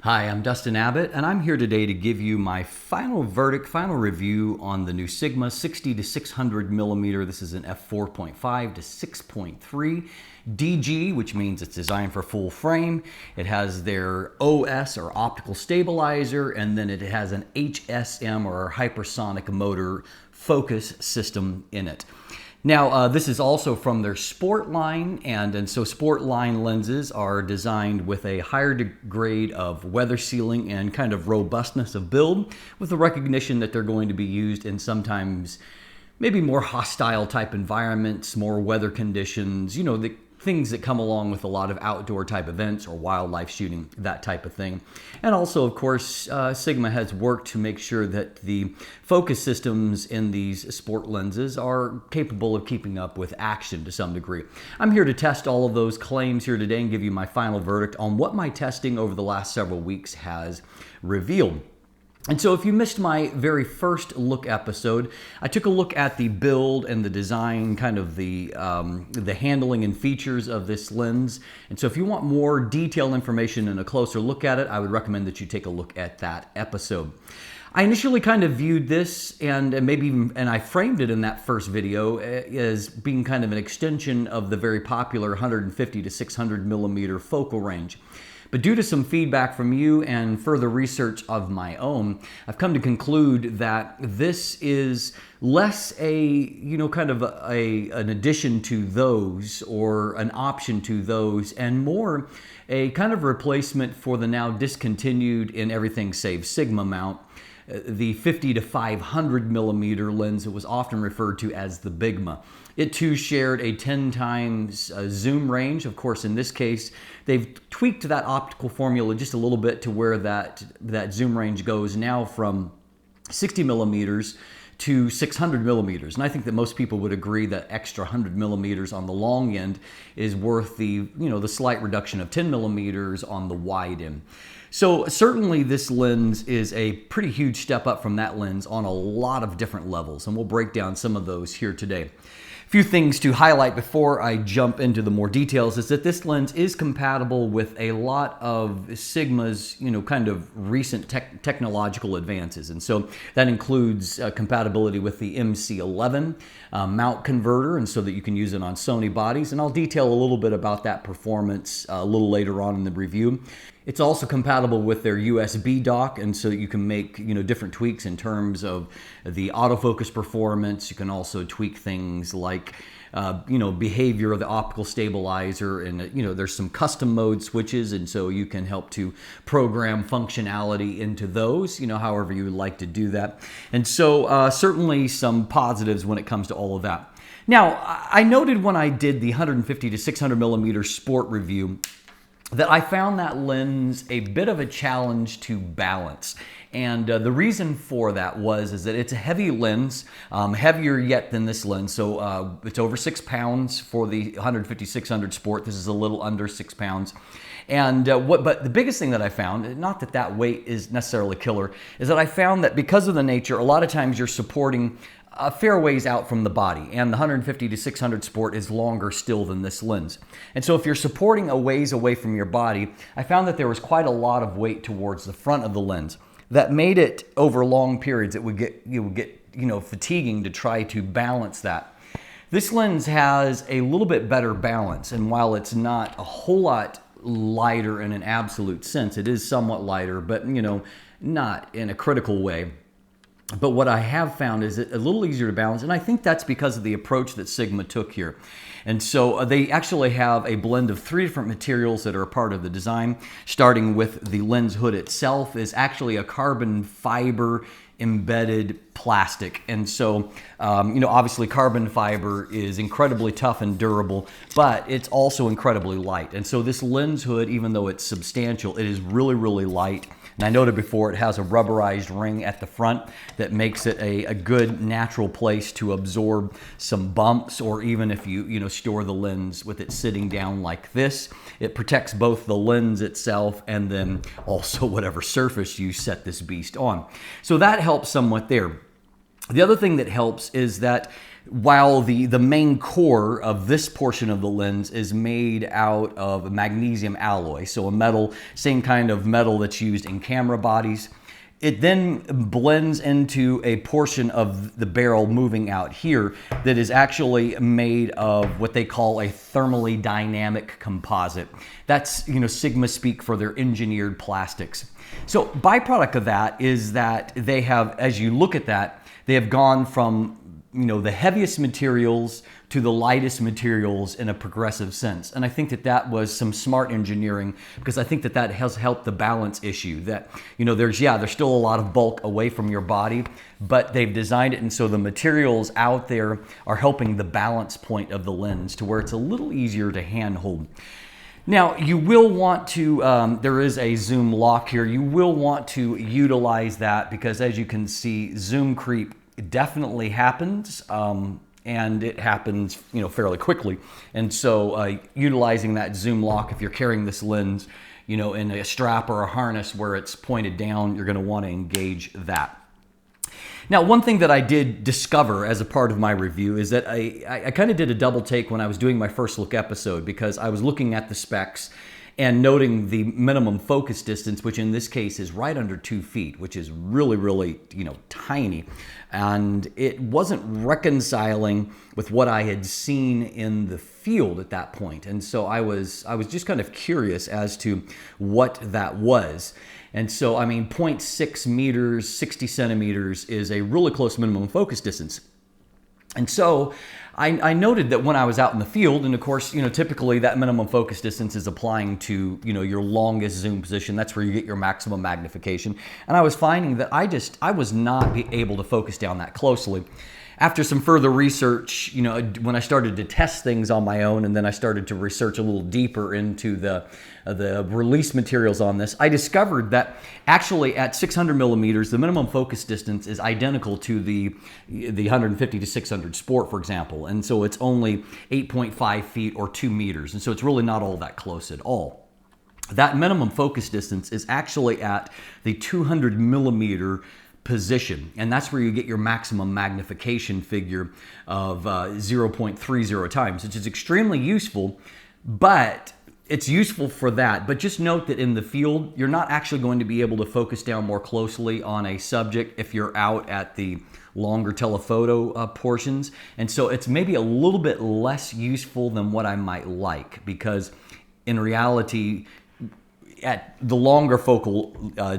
Hi, I'm Dustin Abbott, and I'm here today to give you my final verdict, final review on the new Sigma 60-600mm. This is an F4.5 to 6.3 DG, which means it's designed for full frame. It has their OS or optical stabilizer, and then it has an HSM or hypersonic motor focus system in it. Now, this is also from their sport line, and so sport line lenses are designed with a higher grade of weather sealing and kind of robustness of build, with the recognition that they're going to be used in sometimes maybe more hostile type environments, more weather conditions, the things that come along with a lot of outdoor type events or wildlife shooting, that type of thing. And also, of course, Sigma has worked to make sure that the focus systems in these sport lenses are capable of keeping up with action to some degree. I'm here to test all of those claims here today and give you my final verdict on what my testing over the last several weeks has revealed. And so if you missed my very first look episode, I took a look at the build and the design, kind of the handling and features of this lens. And so if you want more detailed information and a closer look at it, I would recommend that you take a look at that episode. I initially kind of viewed this and I framed it in that first video as being kind of an extension of the very popular 150 to 600 millimeter focal range. But due to some feedback from you and further research of my own, I've come to conclude that this is less an addition to those or an option to those, and more a kind of replacement for the now discontinued in everything save Sigma mount, the 50 to 500 millimeter lens that was often referred to as the Bigma. It too shared a 10 times zoom range. Of course, in this case, they've tweaked that optical formula just a little bit to where that zoom range goes now from 60 millimeters to 600 millimeters. And I think that most people would agree that extra 100 millimeters on the long end is worth the slight reduction of 10 millimeters on the wide end. So certainly this lens is a pretty huge step up from that lens on a lot of different levels, and we'll break down some of those here today. A few things to highlight before I jump into the more details is that this lens is compatible with a lot of Sigma's, kind of recent technological advances. And so that includes compatibility with the MC11 mount converter, and so that you can use it on Sony bodies. And I'll detail a little bit about that performance a little later on in the review. It's also compatible with their USB dock, and so you can make different tweaks in terms of the autofocus performance. You can also tweak things like behavior of the optical stabilizer, and there's some custom mode switches, and so you can help to program functionality into those, however you would like to do that. And so certainly some positives when it comes to all of that. Now, I noted when I did the 150 to 600 millimeter sport review that I found that lens a bit of a challenge to balance. And the reason for that is that it's a heavy lens, heavier yet than this lens. So it's over 6 pounds for the 150-600 Sport. This is a little under 6 pounds. And but the biggest thing that I found, not that that weight is necessarily killer, is that I found that because of the nature, a lot of times you're supporting a fair ways out from the body, and the 150 to 600 Sport is longer still than this lens. And so if you're supporting a ways away from your body, I found that there was quite a lot of weight towards the front of the lens. That made it, over long periods, it would get fatiguing to try to balance that. This lens has a little bit better balance, and while it's not a whole lot lighter in an absolute sense, it is somewhat lighter, but not in a critical way. But what I have found is it a little easier to balance, and I think that's because of the approach that Sigma took here. And so they actually have a blend of 3 different materials that are a part of the design, starting with the lens hood itself is actually a carbon fiber embedded plastic. And so, obviously carbon fiber is incredibly tough and durable, but it's also incredibly light. And so this lens hood, even though it's substantial, it is really, really light. And I noted before, it has a rubberized ring at the front that makes it a good natural place to absorb some bumps, or even if you store the lens with it sitting down like this, it protects both the lens itself and then also whatever surface you set this beast on. So that helps somewhat there. The other thing that helps is that while the main core of this portion of the lens is made out of magnesium alloy, so a metal, same kind of metal that's used in camera bodies. It then blends into a portion of the barrel moving out here that is actually made of what they call a thermally dynamic composite. That's, Sigma speak for their engineered plastics. So byproduct of that is that they have, as you look at that, they have gone from the heaviest materials to the lightest materials in a progressive sense. And I think that that was some smart engineering, because I think that that has helped the balance issue. That, there's still a lot of bulk away from your body, but they've designed it and so the materials out there are helping the balance point of the lens to where it's a little easier to handhold. Now, you will want to, there is a zoom lock here. You will want to utilize that because, as you can see, zoom creep definitely happens, and it happens, fairly quickly. And so utilizing that zoom lock, if you're carrying this lens, in a strap or a harness where it's pointed down, you're going to want to engage that. Now, one thing that I did discover as a part of my review is that I kind of did a double take when I was doing my first look episode, because I was looking at the specs and noting the minimum focus distance, which in this case is right under 2 feet, which is really, really, tiny. And it wasn't reconciling with what I had seen in the field at that point. And so I was just kind of curious as to what that was. And so, 0.6 meters, 60 centimeters is a really close minimum focus distance. And so I noted that when I was out in the field, and of course, typically that minimum focus distance is applying to, your longest zoom position. That's where you get your maximum magnification. And I was finding that I was not able to focus down that closely. After some further research, when I started to test things on my own, and then I started to research a little deeper into the release materials on this, I discovered that actually at 600 millimeters, the minimum focus distance is identical to the 150 to 600 Sport, for example. And so it's only 8.5 feet or 2 meters. And so it's really not all that close at all. That minimum focus distance is actually at the 200 millimeter position, and that's where you get your maximum magnification figure of 0.30 times, which is extremely useful. But it's useful for that, but just note that in the field, you're not actually going to be able to focus down more closely on a subject if you're out at the longer telephoto portions. And so it's maybe a little bit less useful than what I might like, because in reality, at the longer focal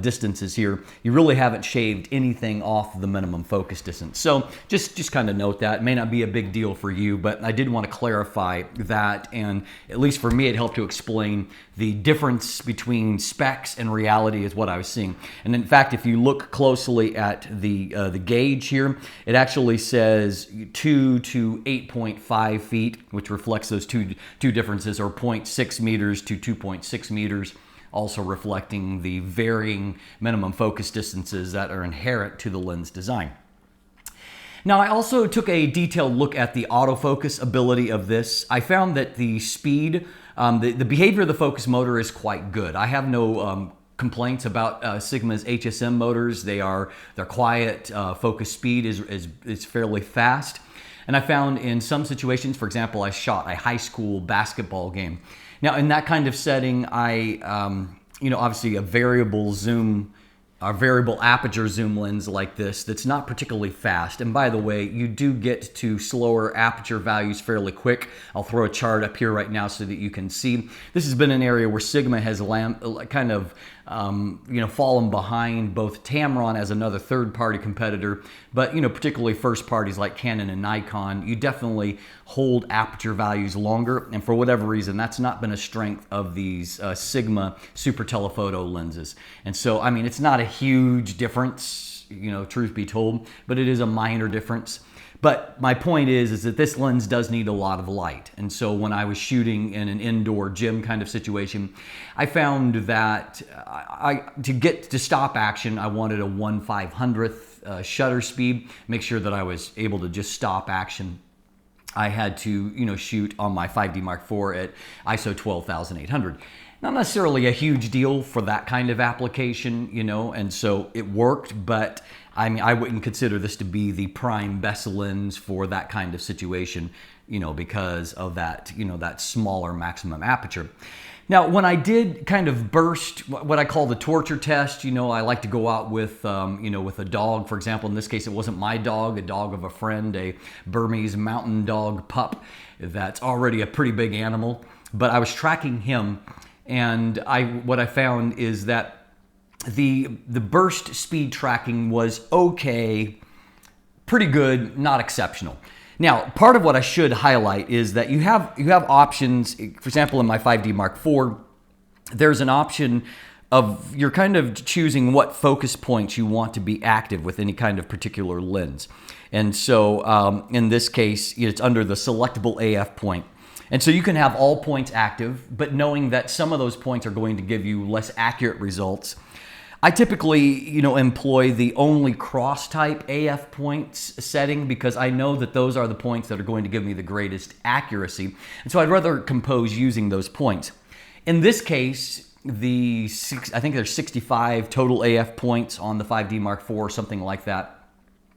distances here, you really haven't shaved anything off the minimum focus distance. So just kind of note that. It may not be a big deal for you, but I did want to clarify that. And at least for me, it helped to explain the difference between specs and reality is what I was seeing. And in fact, if you look closely at the gauge here, it actually says 2 to 8.5 feet, which reflects those two differences, or 0.6 meters to 2.6 meters. Also reflecting the varying minimum focus distances that are inherent to the lens design. Now, I also took a detailed look at the autofocus ability of this. I found that the speed, the behavior of the focus motor is quite good. I have no complaints about Sigma's HSM motors. They're quiet. Focus speed is fairly fast. And I found in some situations, for example, I shot a high school basketball game. Now, in that kind of setting, obviously a variable aperture zoom lens like this that's not particularly fast. And by the way, you do get to slower aperture values fairly quick. I'll throw a chart up here right now so that you can see. This has been an area where Sigma has kind of fallen behind both Tamron as another third-party competitor, but particularly first parties like Canon and Nikon. You definitely hold aperture values longer, and for whatever reason, that's not been a strength of these Sigma super telephoto lenses. And so, it's not a huge difference, truth be told, but it is a minor difference. But my point is that this lens does need a lot of light. And so when I was shooting in an indoor gym kind of situation, I found that to get to stop action, I wanted a 1/500th shutter speed, make sure that I was able to just stop action I had to, shoot on my 5D Mark IV at ISO 12,800. Not necessarily a huge deal for that kind of application, and so it worked, but I mean, I wouldn't consider this to be the prime best lens for that kind of situation, because of that, that smaller maximum aperture. Now, when I did kind of burst what I call the torture test, I like to go out with, with a dog. For example, in this case, it wasn't my dog, a dog of a friend, a Burmese mountain dog pup that's already a pretty big animal. But I was tracking him, and what I found is that the burst speed tracking was okay, pretty good, not exceptional. Now, part of what I should highlight is that you have options. For example, in my 5D Mark IV, there's an option of you're kind of choosing what focus points you want to be active with any kind of particular lens. And so in this case, it's under the selectable AF point. And so you can have all points active, but knowing that some of those points are going to give you less accurate results. I typically, employ the only cross type AF points setting because I know that those are the points that are going to give me the greatest accuracy. And so I'd rather compose using those points. In this case, I think there's 65 total AF points on the 5D Mark IV or something like that.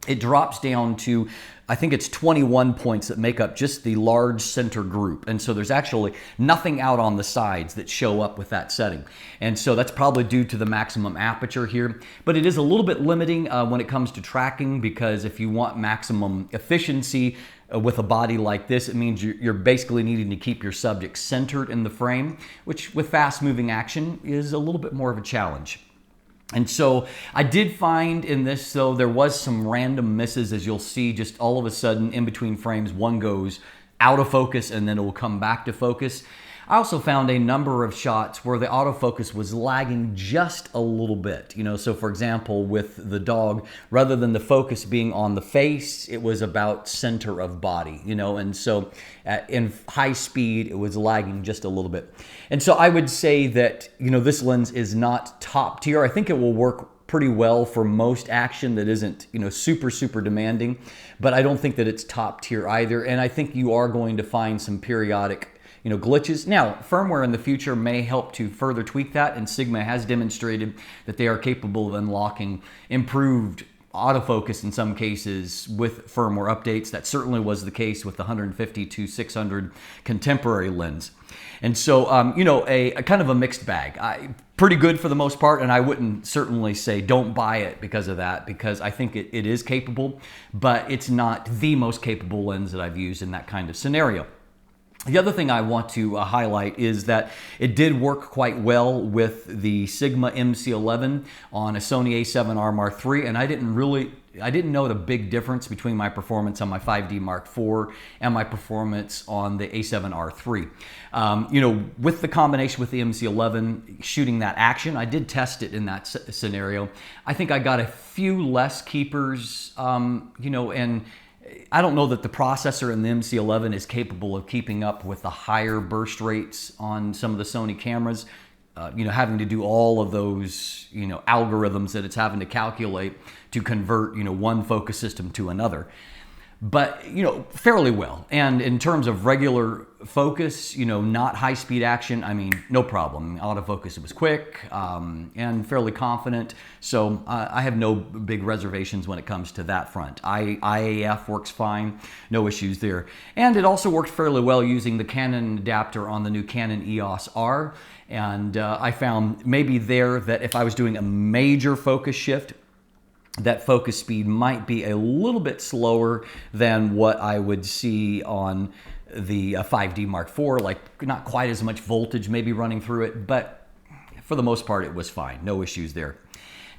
It drops down to, I think it's 21 points that make up just the large center group. And so there's actually nothing out on the sides that show up with that setting. And so that's probably due to the maximum aperture here. But it is a little bit limiting when it comes to tracking, because if you want maximum efficiency with a body like this, it means you're basically needing to keep your subject centered in the frame, which with fast moving action is a little bit more of a challenge. And so I did find in this, though, there was some random misses, as you'll see, just all of a sudden in between frames, one goes out of focus and then it will come back to focus. I also found a number of shots where the autofocus was lagging just a little bit. So for example, with the dog, rather than the focus being on the face, it was about center of body, and so in high speed, it was lagging just a little bit. And so I would say that, this lens is not top tier. I think it will work pretty well for most action that isn't, super demanding, but I don't think that it's top tier either. And I think you are going to find some periodic glitches. Now, firmware in the future may help to further tweak that, and Sigma has demonstrated that they are capable of unlocking improved autofocus in some cases with firmware updates. That certainly was the case with the 150-600 contemporary lens. And so, a kind of a mixed bag. Pretty good for the most part, and I wouldn't certainly say don't buy it because of that, because I think it is capable, but it's not the most capable lens that I've used in that kind of scenario. The other thing I want to highlight is that it did work quite well with the Sigma MC11 on a Sony A7R Mark III, and I didn't note a big difference between my performance on my 5D Mark IV and my performance on the A7R III. With the combination with the MC11 shooting that action, I did test it in that scenario. I think I got a few less keepers, and I don't know that the processor in the MC11 is capable of keeping up with the higher burst rates on some of the Sony cameras. Having to do all of those, algorithms that it's having to calculate to convert, one focus system to another. But, fairly well. And in terms of regular focus, not high-speed action, I mean, no problem. Autofocus, it was quick and fairly confident. So I have no big reservations when it comes to that front. IAF works fine, no issues there. And it also worked fairly well using the Canon adapter on the new Canon EOS R. And I found maybe there that if I was doing a major focus shift, that focus speed might be a little bit slower than what I would see on the 5D Mark IV, like not quite as much voltage maybe running through it, but for the most part it was fine, no issues there.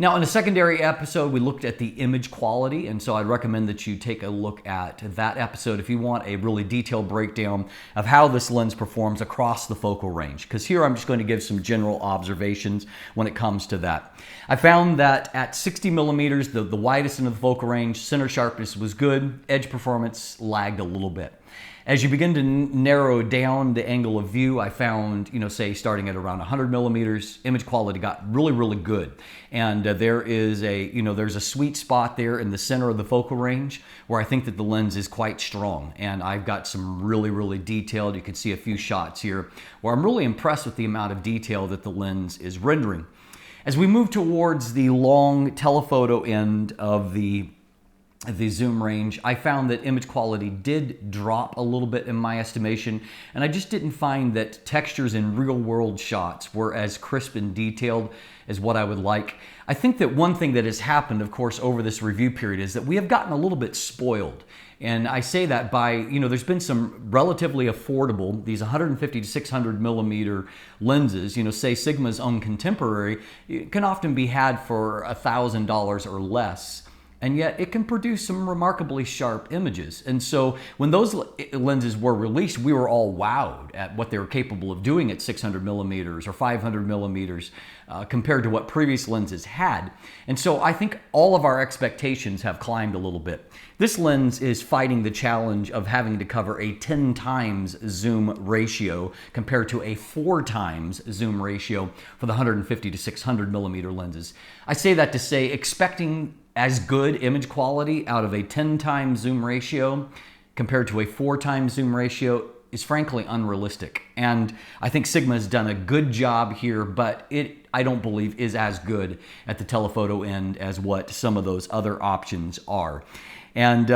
Now, in a secondary episode, we looked at the image quality, and so I'd recommend that you take a look at that episode if you want a really detailed breakdown of how this lens performs across the focal range, because here I'm just going to give some general observations when it comes to that. I found that at 60 millimeters, the widest end of the focal range, center sharpness was good, edge performance lagged a little bit. As you begin to narrow down the angle of view, I found, say starting at around 100 millimeters, image quality got really, really good. And there is there's a sweet spot there in the center of the focal range where I think that the lens is quite strong. And I've got some really, really detailed, you can see a few shots here where I'm really impressed with the amount of detail that the lens is rendering. As we move towards the long telephoto end of the zoom range, I found that image quality did drop a little bit in my estimation, and I just didn't find that textures in real world shots were as crisp and detailed as what I would like. I think that one thing that has happened, of course, over this review period is that we have gotten a little bit spoiled. And I say that by, there's been some relatively affordable, these 150 to 600 millimeter lenses, say Sigma's own contemporary, can often be had for $1,000 or less. And yet it can produce some remarkably sharp images. And so when those lenses were released, we were all wowed at what they were capable of doing at 600 millimeters or 500 millimeters compared to what previous lenses had. And so I think all of our expectations have climbed a little bit. This lens is fighting the challenge of having to cover a 10 times zoom ratio compared to a 4 times zoom ratio for the 150 to 600 millimeter lenses. I say that to say expecting as good image quality out of a 10 times zoom ratio compared to a 4 times zoom ratio is frankly unrealistic. And I think Sigma has done a good job here, but it, I don't believe, is as good at the telephoto end as what some of those other options are. And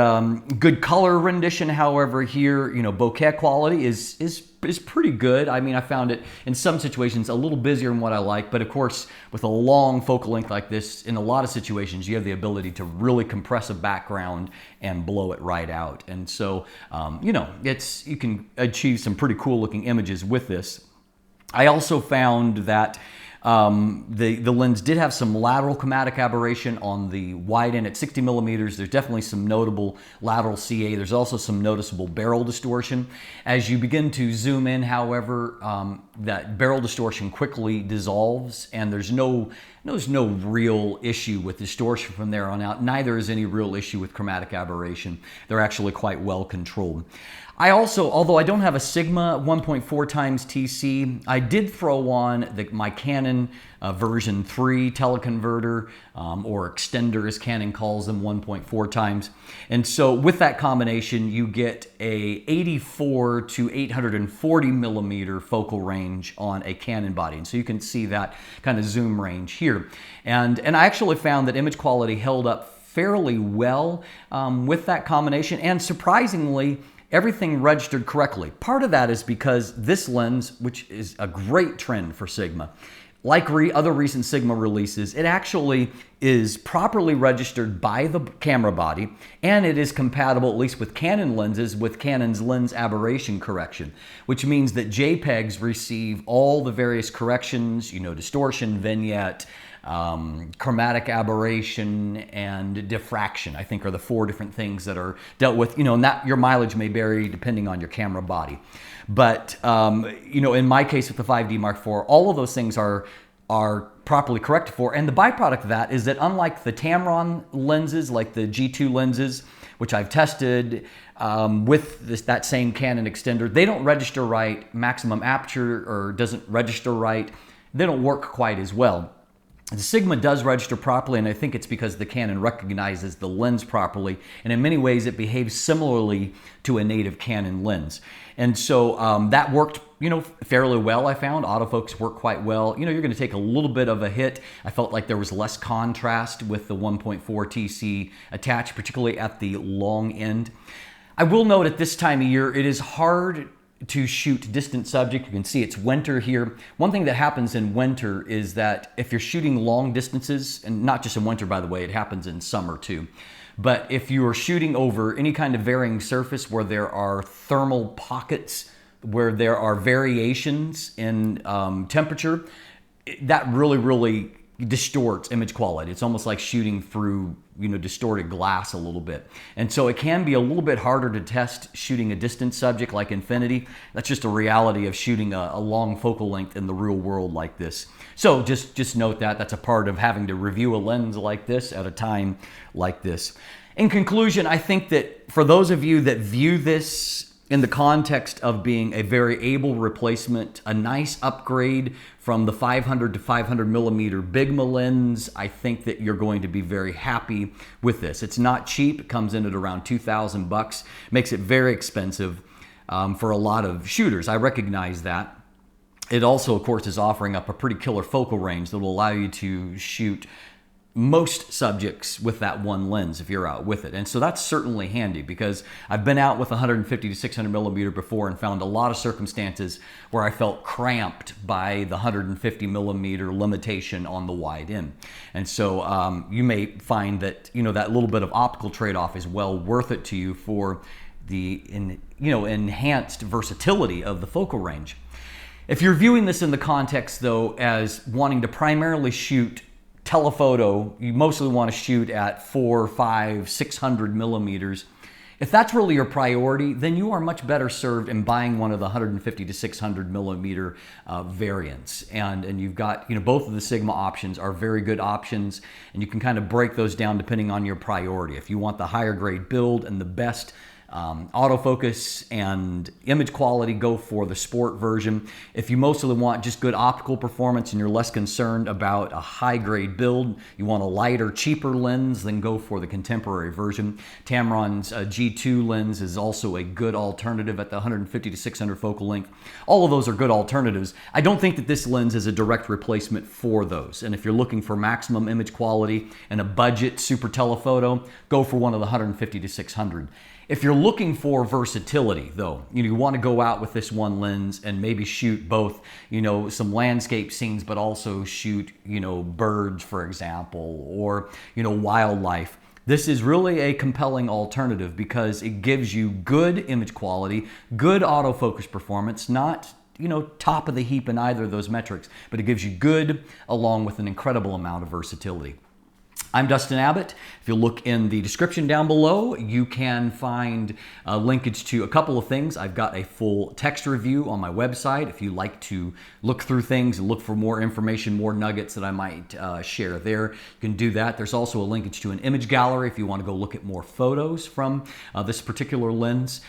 good color rendition, however, here, bokeh quality is pretty good. I mean, I found it in some situations a little busier than what I like, but of course, with a long focal length like this, in a lot of situations, you have the ability to really compress a background and blow it right out. And so, you can achieve some pretty cool looking images with this. I also found that the lens did have some lateral chromatic aberration on the wide end at 60 millimeters. There's definitely some notable lateral CA. There's also some noticeable barrel distortion. As you begin to zoom in, however, that barrel distortion quickly dissolves, and there's no real issue with distortion from there on out. Neither is any real issue with chromatic aberration. They're actually quite well controlled. I also, although I don't have a Sigma 1.4 times TC, I did throw on my Canon version 3 teleconverter, or extender as Canon calls them, 1.4 times. And so with that combination, you get a 84 to 840 millimeter focal range on a Canon body. And so you can see that kind of zoom range here. And I actually found that image quality held up fairly well with that combination, and surprisingly, everything registered correctly. Part of that is because this lens, which is a great trend for Sigma, like other recent Sigma releases, it actually is properly registered by the camera body, and it is compatible, at least with Canon lenses, with Canon's lens aberration correction, which means that JPEGs receive all the various corrections, distortion, vignette, chromatic aberration, and diffraction, I think, are the 4 different things that are dealt with, and that your mileage may vary depending on your camera body. But, in my case with the 5D Mark IV, all of those things are properly corrected for. And the byproduct of that is that unlike the Tamron lenses, like the G2 lenses, which I've tested with that same Canon extender, they don't register right, maximum aperture or doesn't register right. They don't work quite as well. The Sigma does register properly, and I think it's because the Canon recognizes the lens properly, and in many ways it behaves similarly to a native Canon lens. And so that worked, fairly well, I found. Autofocus worked quite well. You're going to take a little bit of a hit. I felt like there was less contrast with the 1.4 TC attached, particularly at the long end. I will note at this time of year, it is hard to shoot distant subject. You can see it's winter here. One thing that happens in winter is that if you're shooting long distances, and not just in winter, by the way, it happens in summer too, but if you are shooting over any kind of varying surface where there are thermal pockets, where there are variations in temperature, that really distorts image quality. It's almost like shooting through distorted glass a little bit. And so it can be a little bit harder to test shooting a distant subject like infinity. That's just a reality of shooting a long focal length in the real world like this. So just note that. That's a part of having to review a lens like this at a time like this. In conclusion, I think that for those of you that view this in the context of being a very able replacement, a nice upgrade from the 500 to 500 millimeter Bigma lens. I think that you're going to be very happy with this. It's not cheap. It comes in at around 2,000 bucks. Makes it very expensive for a lot of shooters. I recognize that. It also, of course, is offering up a pretty killer focal range that will allow you to shoot most subjects with that one lens if you're out with it. And so that's certainly handy, because I've been out with 150 to 600 millimeter before and found a lot of circumstances where I felt cramped by the 150 millimeter limitation on the wide end. And so you may find that, that little bit of optical trade-off is well worth it to you for the enhanced versatility of the focal range. If you're viewing this in the context, though, as wanting to primarily shoot telephoto, you mostly want to shoot at 400, 500, 600 millimeters. If that's really your priority, then you are much better served in buying one of the 150 to 600 millimeter variants. And you've got, both of the Sigma options are very good options, and you can kind of break those down depending on your priority. If you want the higher grade build and the best autofocus and image quality, go for the sport version. If you mostly want just good optical performance and you're less concerned about a high grade build, you want a lighter, cheaper lens, then go for the contemporary version. Tamron's G2 lens is also a good alternative at the 150 to 600 focal length. All of those are good alternatives. I don't think that this lens is a direct replacement for those. And if you're looking for maximum image quality and a budget super telephoto, go for one of the 150 to 600. If you're looking for versatility, though, you want to go out with this one lens and maybe shoot both, some landscape scenes, but also shoot, birds, for example, or, wildlife. This is really a compelling alternative because it gives you good image quality, good autofocus performance, not top of the heap in either of those metrics, but it gives you good along with an incredible amount of versatility. I'm Dustin Abbott. If you look in the description down below, you can find a linkage to a couple of things. I've got a full text review on my website if you like to look through things and look for more information, more nuggets that I might share there. You can do that. There's also a linkage to an image gallery if you want to go look at more photos from this particular lens.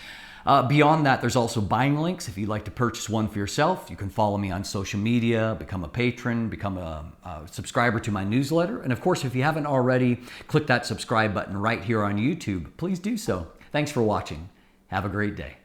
Beyond that, there's also buying links. If you'd like to purchase one for yourself, you can follow me on social media, become a patron, become a subscriber to my newsletter. And of course, if you haven't already, click that subscribe button right here on YouTube. Please do so. Thanks for watching. Have a great day.